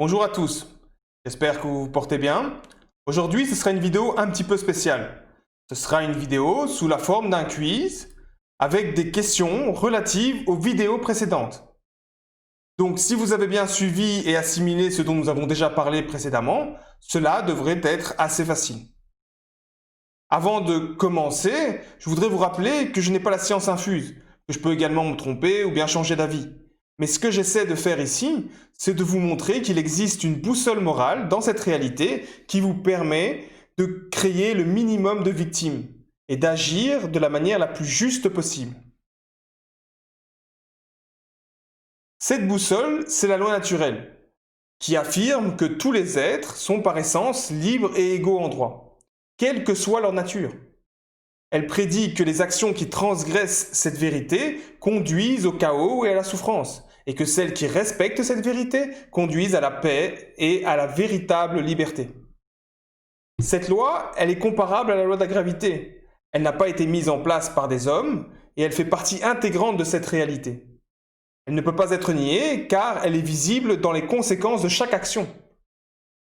Bonjour à tous, j'espère que vous vous portez bien. Aujourd'hui, ce sera une vidéo un petit peu spéciale. Ce sera une vidéo sous la forme d'un quiz avec des questions relatives aux vidéos précédentes. Donc, si vous avez bien suivi et assimilé ce dont nous avons déjà parlé précédemment, cela devrait être assez facile. Avant de commencer, je voudrais vous rappeler que je n'ai pas la science infuse, que je peux également me tromper ou bien changer d'avis. Mais ce que j'essaie de faire ici, c'est de vous montrer qu'il existe une boussole morale dans cette réalité qui vous permet de créer le minimum de victimes et d'agir de la manière la plus juste possible. Cette boussole, c'est la loi naturelle, qui affirme que tous les êtres sont par essence libres et égaux en droit, quelle que soit leur nature. Elle prédit que les actions qui transgressent cette vérité conduisent au chaos et à la souffrance, et que celles qui respectent cette vérité conduisent à la paix et à la véritable liberté. Cette loi, elle est comparable à la loi de la gravité. Elle n'a pas été mise en place par des hommes, et elle fait partie intégrante de cette réalité. Elle ne peut pas être niée, car elle est visible dans les conséquences de chaque action.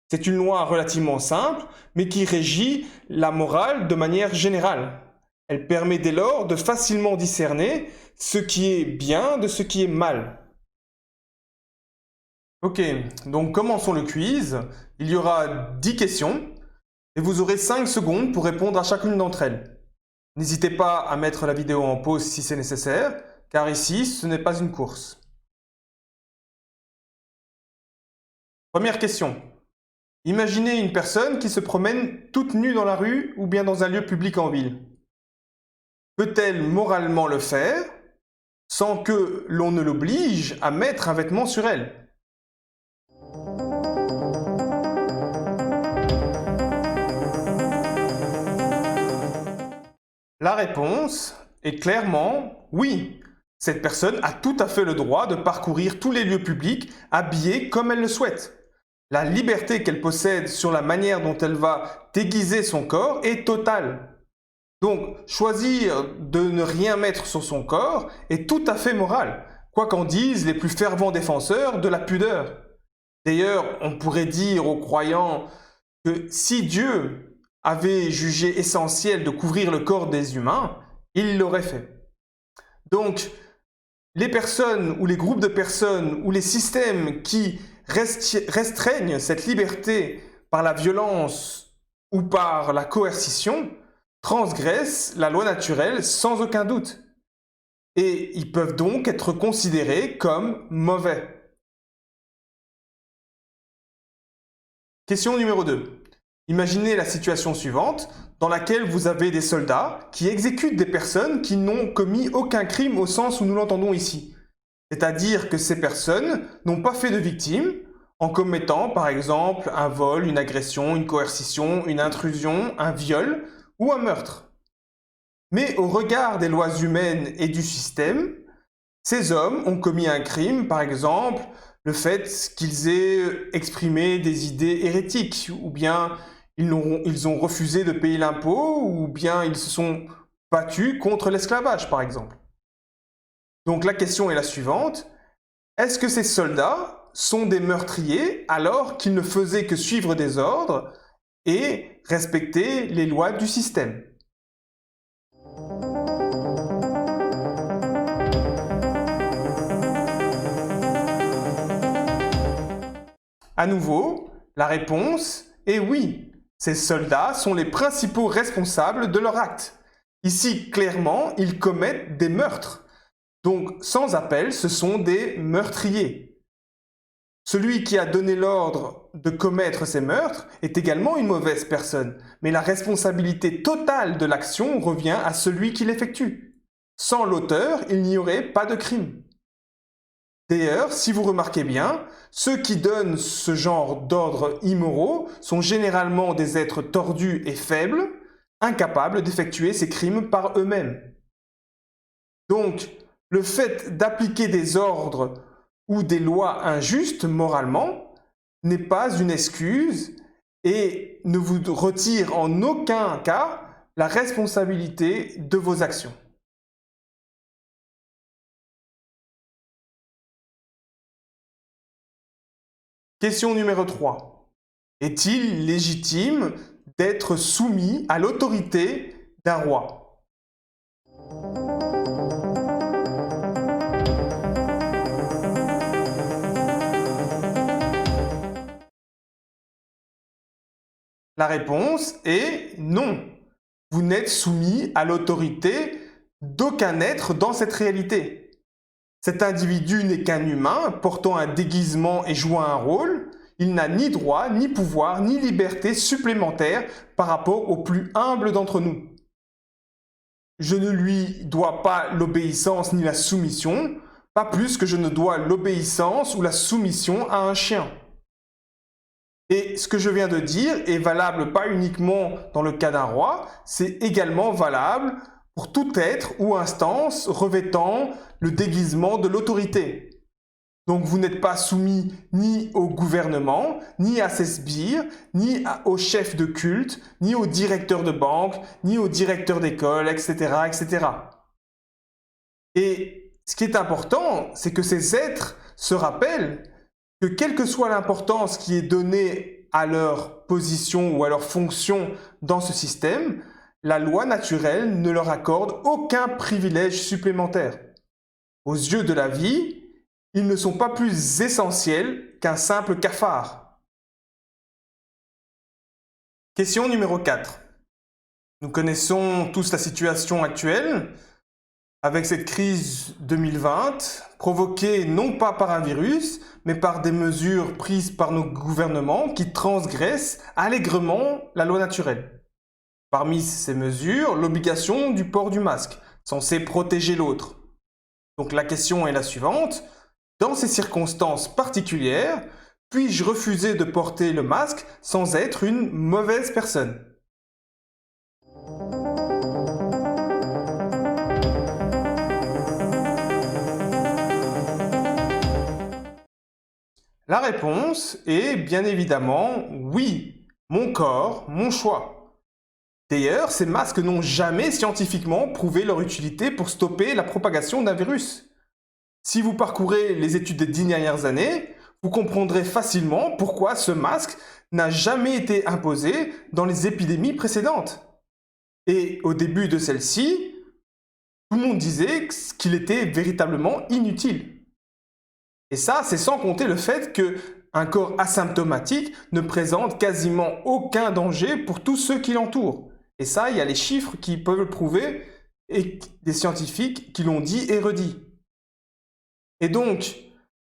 C'est une loi relativement simple, mais qui régit la morale de manière générale. Elle permet dès lors de facilement discerner ce qui est bien de ce qui est mal. Ok, donc commençons le quiz. Il y aura 10 questions et vous aurez 5 secondes pour répondre à chacune d'entre elles. N'hésitez pas à mettre la vidéo en pause si c'est nécessaire, car ici, ce n'est pas une course. Première question. Imaginez une personne qui se promène toute nue dans la rue ou bien dans un lieu public en ville. Peut-elle moralement le faire sans que l'on ne l'oblige à mettre un vêtement sur elle? La réponse est clairement oui. Cette personne a tout à fait le droit de parcourir tous les lieux publics habillée comme elle le souhaite. La liberté qu'elle possède sur la manière dont elle va déguiser son corps est totale. Donc, choisir de ne rien mettre sur son corps est tout à fait moral, quoi qu'en disent les plus fervents défenseurs de la pudeur. D'ailleurs, on pourrait dire aux croyants que si Dieu avait jugé essentiel de couvrir le corps des humains, il l'aurait fait. Donc, les personnes ou les groupes de personnes ou les systèmes qui restreignent cette liberté par la violence ou par la coercition transgressent la loi naturelle sans aucun doute. Et ils peuvent donc être considérés comme mauvais. Question numéro 2. Imaginez la situation suivante, dans laquelle vous avez des soldats qui exécutent des personnes qui n'ont commis aucun crime au sens où nous l'entendons ici. C'est-à-dire que ces personnes n'ont pas fait de victimes en commettant par exemple un vol, une agression, une coercition, une intrusion, un viol ou un meurtre. Mais au regard des lois humaines et du système, ces hommes ont commis un crime, par exemple le fait qu'ils aient exprimé des idées hérétiques, ou bien ils ont refusé de payer l'impôt, ou bien ils se sont battus contre l'esclavage, par exemple. Donc la question est la suivante. Est-ce que ces soldats sont des meurtriers alors qu'ils ne faisaient que suivre des ordres et respecter les lois du système? À nouveau, la réponse est oui. Ces soldats sont les principaux responsables de leur acte. Ici, clairement, ils commettent des meurtres. Donc, sans appel, ce sont des meurtriers. Celui qui a donné l'ordre de commettre ces meurtres est également une mauvaise personne, mais la responsabilité totale de l'action revient à celui qui l'effectue. Sans l'auteur, il n'y aurait pas de crime. D'ailleurs, si vous remarquez bien, ceux qui donnent ce genre d'ordres immoraux sont généralement des êtres tordus et faibles, incapables d'effectuer ces crimes par eux-mêmes. Donc, le fait d'appliquer des ordres ou des lois injustes moralement n'est pas une excuse et ne vous retire en aucun cas la responsabilité de vos actions. Question numéro 3. Est-il légitime d'être soumis à l'autorité d'un roi? La réponse est non. Vous n'êtes soumis à l'autorité d'aucun être dans cette réalité. Cet individu n'est qu'un humain portant un déguisement et jouant un rôle. Il n'a ni droit, ni pouvoir, ni liberté supplémentaire par rapport au plus humble d'entre nous. Je ne lui dois pas l'obéissance ni la soumission, pas plus que je ne dois l'obéissance ou la soumission à un chien. Et ce que je viens de dire est valable pas uniquement dans le cas d'un roi, c'est également valable pour tout être ou instance revêtant le déguisement de l'autorité. Donc vous n'êtes pas soumis ni au gouvernement, ni à ses sbires, ni au chef de culte, ni au directeur de banque, ni au directeur d'école, etc., etc. Et ce qui est important, c'est que ces êtres se rappellent que quelle que soit l'importance qui est donnée à leur position ou à leur fonction dans ce système, la loi naturelle ne leur accorde aucun privilège supplémentaire. Aux yeux de la vie, ils ne sont pas plus essentiels qu'un simple cafard. Question numéro 4. Nous connaissons tous la situation actuelle avec cette crise 2020 provoquée non pas par un virus, mais par des mesures prises par nos gouvernements qui transgressent allègrement la loi naturelle. Parmi ces mesures, l'obligation du port du masque, censé protéger l'autre. Donc la question est la suivante. Dans ces circonstances particulières, puis-je refuser de porter le masque sans être une mauvaise personne? La réponse est bien évidemment oui, mon corps, mon choix. D'ailleurs, ces masques n'ont jamais scientifiquement prouvé leur utilité pour stopper la propagation d'un virus. Si vous parcourez les études des 10 dernières années, vous comprendrez facilement pourquoi ce masque n'a jamais été imposé dans les épidémies précédentes. Et au début de celle-ci, tout le monde disait qu'il était véritablement inutile. Et ça, c'est sans compter le fait qu'un corps asymptomatique ne présente quasiment aucun danger pour tous ceux qui l'entourent. Et ça, il y a les chiffres qui peuvent le prouver et des scientifiques qui l'ont dit et redit. Et donc,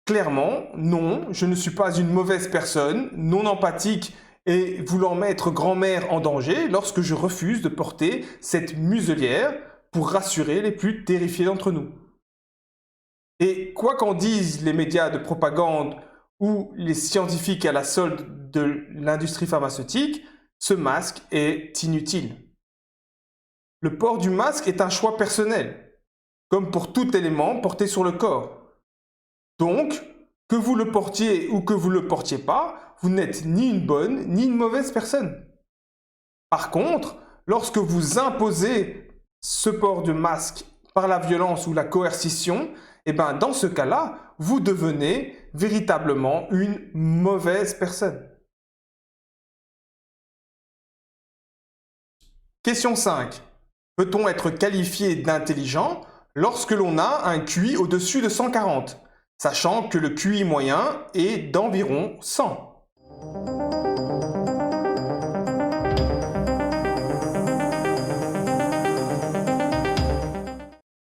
clairement, non, je ne suis pas une mauvaise personne, non empathique et voulant mettre grand-mère en danger lorsque je refuse de porter cette muselière pour rassurer les plus terrifiés d'entre nous. Et quoi qu'en disent les médias de propagande ou les scientifiques à la solde de l'industrie pharmaceutique, ce masque est inutile. Le port du masque est un choix personnel, comme pour tout élément porté sur le corps. Donc, que vous le portiez ou que vous ne le portiez pas, vous n'êtes ni une bonne ni une mauvaise personne. Par contre, lorsque vous imposez ce port de masque par la violence ou la coercition, eh bien, dans ce cas-là, vous devenez véritablement une mauvaise personne. Question 5. Peut-on être qualifié d'intelligent lorsque l'on a un QI au-dessus de 140, sachant que le QI moyen est d'environ 100?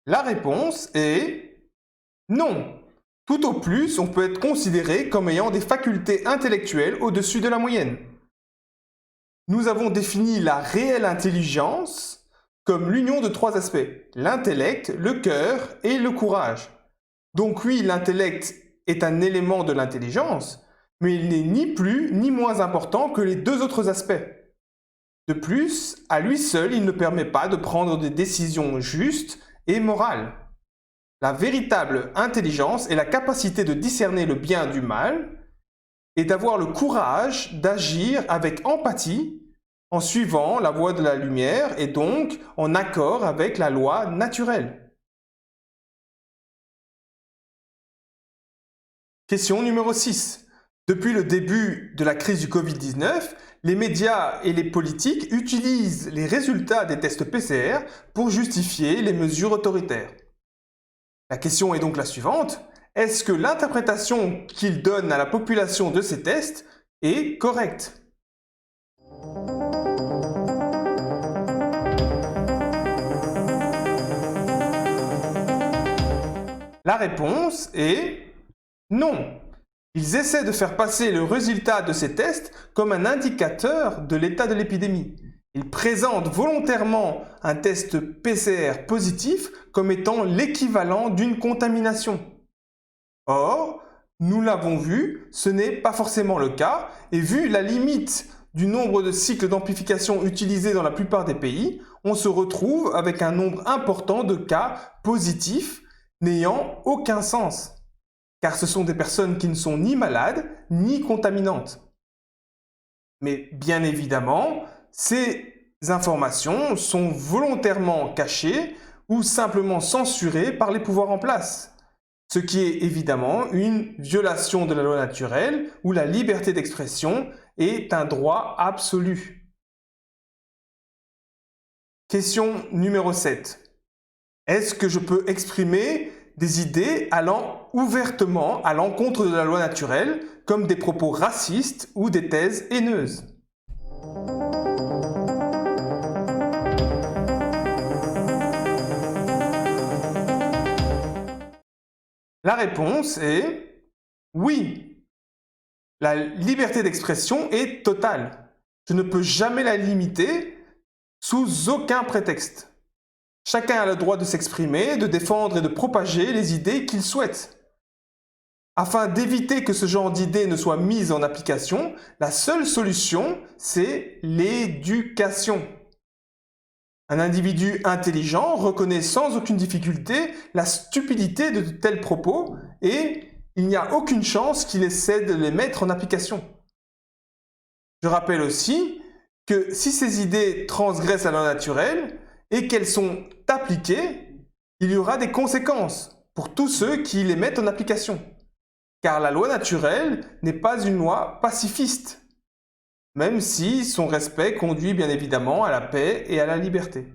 La réponse est non. Tout au plus, on peut être considéré comme ayant des facultés intellectuelles au-dessus de la moyenne. Nous avons défini la réelle intelligence comme l'union de 3 aspects, l'intellect, le cœur et le courage. Donc oui, l'intellect est un élément de l'intelligence, mais il n'est ni plus ni moins important que les 2 autres aspects. De plus, à lui seul, il ne permet pas de prendre des décisions justes et morales. La véritable intelligence est la capacité de discerner le bien du mal et d'avoir le courage d'agir avec empathie en suivant la voie de la lumière et donc en accord avec la loi naturelle. Question numéro 6. Depuis le début de la crise du Covid-19, les médias et les politiques utilisent les résultats des tests PCR pour justifier les mesures autoritaires. La question est donc la suivante. Est-ce que l'interprétation qu'ils donnent à la population de ces tests est correcte? La réponse est non. Ils essaient de faire passer le résultat de ces tests comme un indicateur de l'état de l'épidémie. Ils présentent volontairement un test PCR positif comme étant l'équivalent d'une contamination. Or, nous l'avons vu, ce n'est pas forcément le cas, et vu la limite du nombre de cycles d'amplification utilisés dans la plupart des pays, on se retrouve avec un nombre important de cas positifs n'ayant aucun sens, car ce sont des personnes qui ne sont ni malades ni contaminantes. Mais bien évidemment, ces informations sont volontairement cachées ou simplement censurées par les pouvoirs en place, ce qui est évidemment une violation de la loi naturelle où la liberté d'expression est un droit absolu. Question numéro 7. Est-ce que je peux exprimer des idées allant ouvertement à l'encontre de la loi naturelle, comme des propos racistes ou des thèses haineuses? La réponse est oui. La liberté d'expression est totale. Je ne peux jamais la limiter sous aucun prétexte. Chacun a le droit de s'exprimer, de défendre et de propager les idées qu'il souhaite. Afin d'éviter que ce genre d'idées ne soient mises en application, la seule solution, c'est l'éducation. Un individu intelligent reconnaît sans aucune difficulté la stupidité de tels propos et il n'y a aucune chance qu'il essaie de les mettre en application. Je rappelle aussi que si ces idées transgressent la loi naturelle et qu'elles sont appliquées, il y aura des conséquences pour tous ceux qui les mettent en application. Car la loi naturelle n'est pas une loi pacifiste, même si son respect conduit bien évidemment à la paix et à la liberté.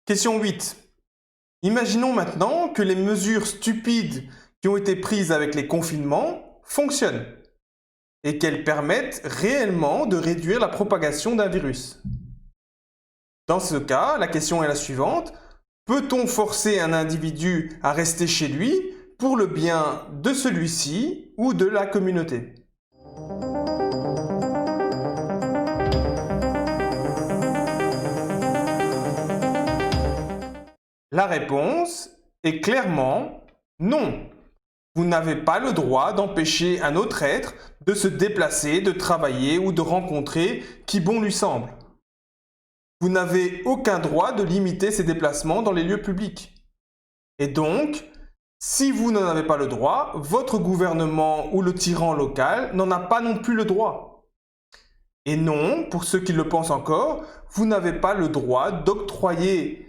Question 8. Imaginons maintenant que les mesures stupides qui ont été prises avec les confinements fonctionnent et qu'elles permettent réellement de réduire la propagation d'un virus. Dans ce cas, la question est la suivante. Peut-on forcer un individu à rester chez lui pour le bien de celui-ci ou de la communauté? La réponse est clairement non. Vous n'avez pas le droit d'empêcher un autre être de se déplacer, de travailler ou de rencontrer qui bon lui semble. Vous n'avez aucun droit de limiter ses déplacements dans les lieux publics. Et donc, si vous n'en avez pas le droit, votre gouvernement ou le tyran local n'en a pas non plus le droit. Et non, pour ceux qui le pensent encore, vous n'avez pas le droit d'octroyer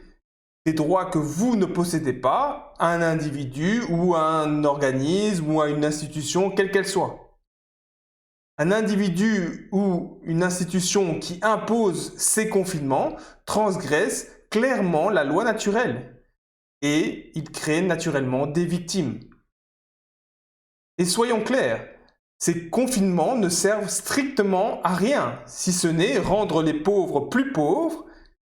des droits que vous ne possédez pas à un individu ou à un organisme ou à une institution, quelle qu'elle soit. Un individu ou une institution qui impose ces confinements transgresse clairement la loi naturelle et il crée naturellement des victimes. Et soyons clairs, ces confinements ne servent strictement à rien, si ce n'est rendre les pauvres plus pauvres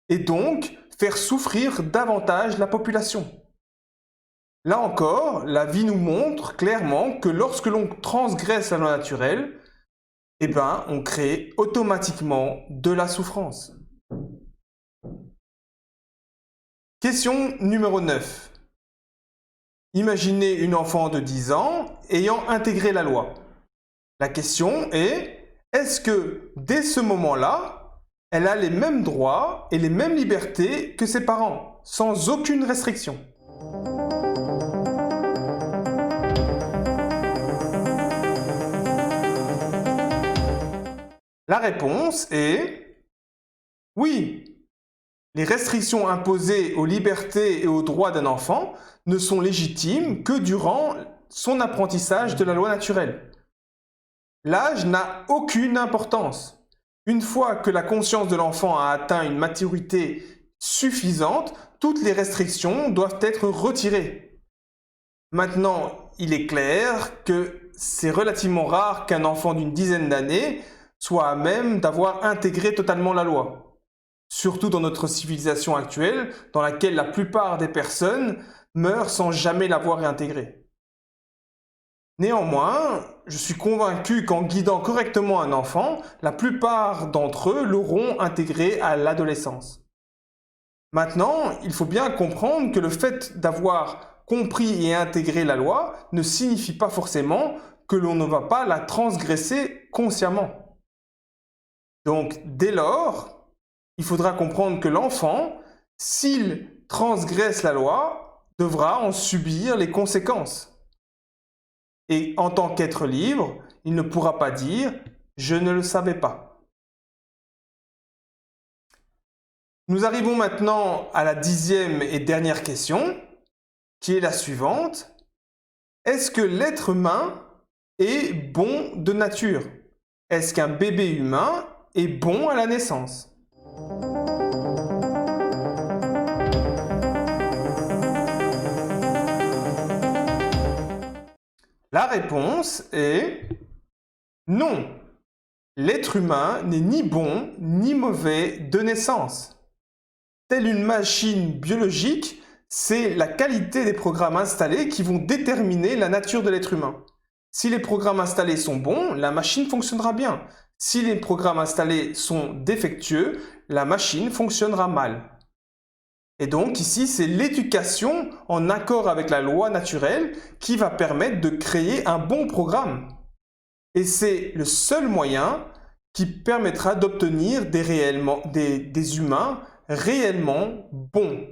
et donc faire souffrir davantage la population. Là encore, la vie nous montre clairement que lorsque l'on transgresse la loi naturelle, on crée automatiquement de la souffrance. Question numéro 9. Imaginez une enfant de 10 ans ayant intégré la loi. La question est, est-ce que dès ce moment-là, elle a les mêmes droits et les mêmes libertés que ses parents, sans aucune restriction? La réponse est oui. Les restrictions imposées aux libertés et aux droits d'un enfant ne sont légitimes que durant son apprentissage de la loi naturelle. L'âge n'a aucune importance. Une fois que la conscience de l'enfant a atteint une maturité suffisante, toutes les restrictions doivent être retirées. Maintenant, il est clair que c'est relativement rare qu'un enfant d'une dizaine d'années soit à même d'avoir intégré totalement la loi. Surtout dans notre civilisation actuelle, dans laquelle la plupart des personnes meurent sans jamais l'avoir intégrée. Néanmoins, je suis convaincu qu'en guidant correctement un enfant, la plupart d'entre eux l'auront intégré à l'adolescence. Maintenant, il faut bien comprendre que le fait d'avoir compris et intégré la loi ne signifie pas forcément que l'on ne va pas la transgresser consciemment. Donc, dès lors, il faudra comprendre que l'enfant, s'il transgresse la loi, devra en subir les conséquences. Et en tant qu'être libre, il ne pourra pas dire « je ne le savais pas ». Nous arrivons maintenant à la 10e et dernière question, qui est la suivante. Est-ce que l'être humain est bon de nature? Est-ce qu'un bébé humain est bon à la naissance? La réponse est non. L'être humain n'est ni bon ni mauvais de naissance. Telle une machine biologique, c'est la qualité des programmes installés qui vont déterminer la nature de l'être humain. Si les programmes installés sont bons, la machine fonctionnera bien. Si les programmes installés sont défectueux, la machine fonctionnera mal. Et donc ici, c'est l'éducation en accord avec la loi naturelle qui va permettre de créer un bon programme. Et c'est le seul moyen qui permettra d'obtenir des humains réellement bons.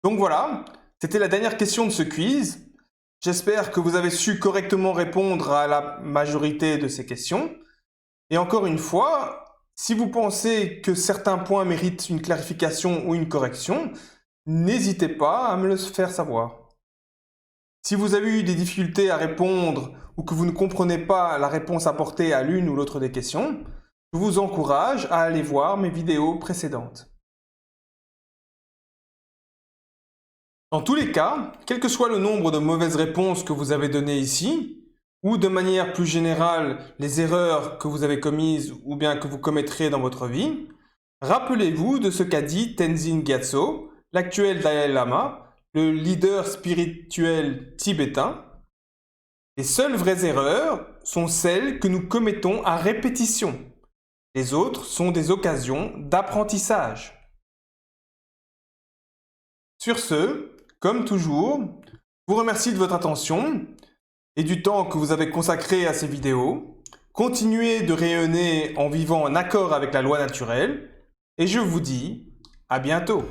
Donc voilà, c'était la dernière question de ce quiz. J'espère que vous avez su correctement répondre à la majorité de ces questions. Et encore une fois, si vous pensez que certains points méritent une clarification ou une correction, n'hésitez pas à me le faire savoir. Si vous avez eu des difficultés à répondre ou que vous ne comprenez pas la réponse apportée à l'une ou l'autre des questions, je vous encourage à aller voir mes vidéos précédentes. Dans tous les cas, quel que soit le nombre de mauvaises réponses que vous avez données ici, ou de manière plus générale les erreurs que vous avez commises ou bien que vous commettrez dans votre vie, rappelez-vous de ce qu'a dit Tenzin Gyatso, l'actuel Dalai Lama, le leader spirituel tibétain. Les seules vraies erreurs sont celles que nous commettons à répétition. Les autres sont des occasions d'apprentissage. Sur ce, comme toujours, je vous remercie de votre attention et du temps que vous avez consacré à ces vidéos. Continuez de rayonner en vivant en accord avec la loi naturelle et je vous dis à bientôt.